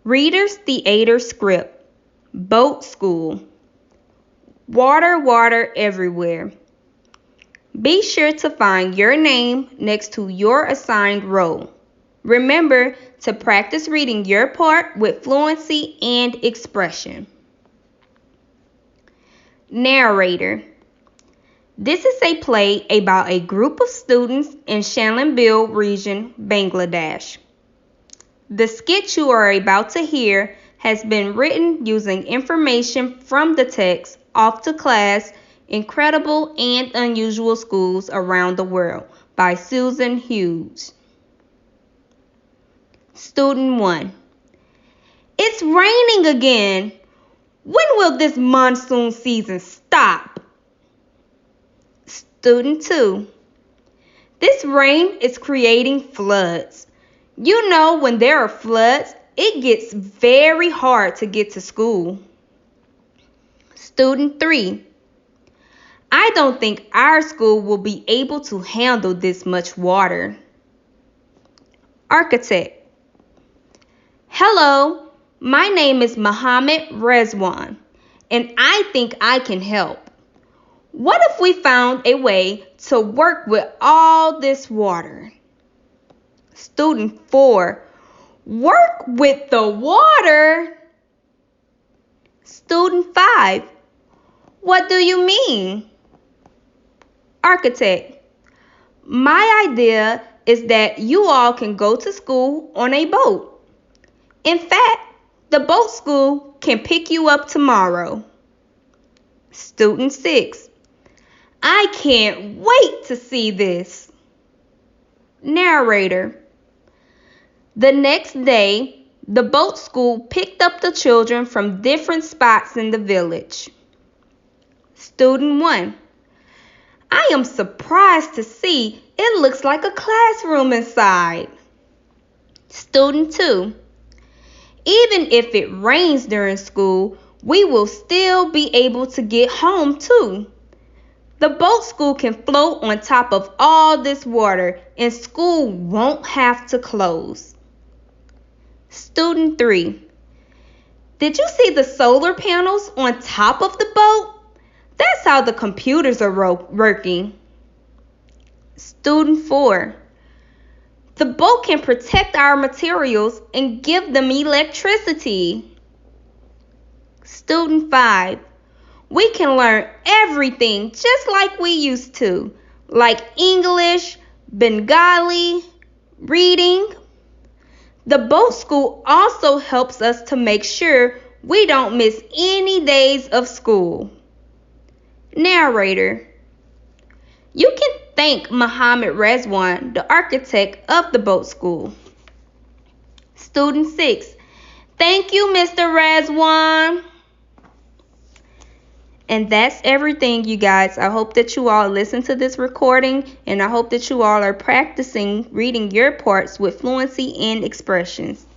Reader's Theater Script. Boat School. Water, water everywhere. Be sure to find your name next to your assigned role. Remember to practice reading your part with fluency and expression. Narrator. This is a play about a group of students in Shalanbil region, Bangladesh. The skit you are about to hear has been written using information from the text Off to Class, Incredible and Unusual Schools Around the World by Susan Hughes. Student 1. It's raining again. When will this monsoon season stop? Student 2. This rain is creating floods. You know, when there are floods, it gets very hard to get to school. Student 3. I don't think our school will be able to handle this much water. Architect. Hello, my name is Mohammed Rezwan, and I think I can help. What if we found a way to work with all this water? Student 4. Work with the water? Student 5. What do you mean? Architect. My idea is that you all can go to school on a boat. In fact, the boat school can pick you up tomorrow. Student 6. I can't wait to see this. Narrator. The next day, the boat school picked up the children from different spots in the village. Student 1. I am surprised to see it looks like a classroom inside. Student 2. Even if it rains during school, we will still be able to get home too. The boat school can float on top of all this water and school won't have to close. Student 3. Did you see the solar panels on top of the boat? That's how the computers are working. Student 4. The boat can protect our materials and give them electricity. Student 5. We can learn everything just like we used to, like English, Bengali, reading. The boat school also helps us to make sure we don't miss any days of school. Narrator. You can thank Mohammed Rezwan, the architect of the boat school. Student 6. Thank you, Mr. Rezwan. And that's everything, you guys. I hope that you all listen to this recording, and I hope that you all are practicing reading your parts with fluency and expressions.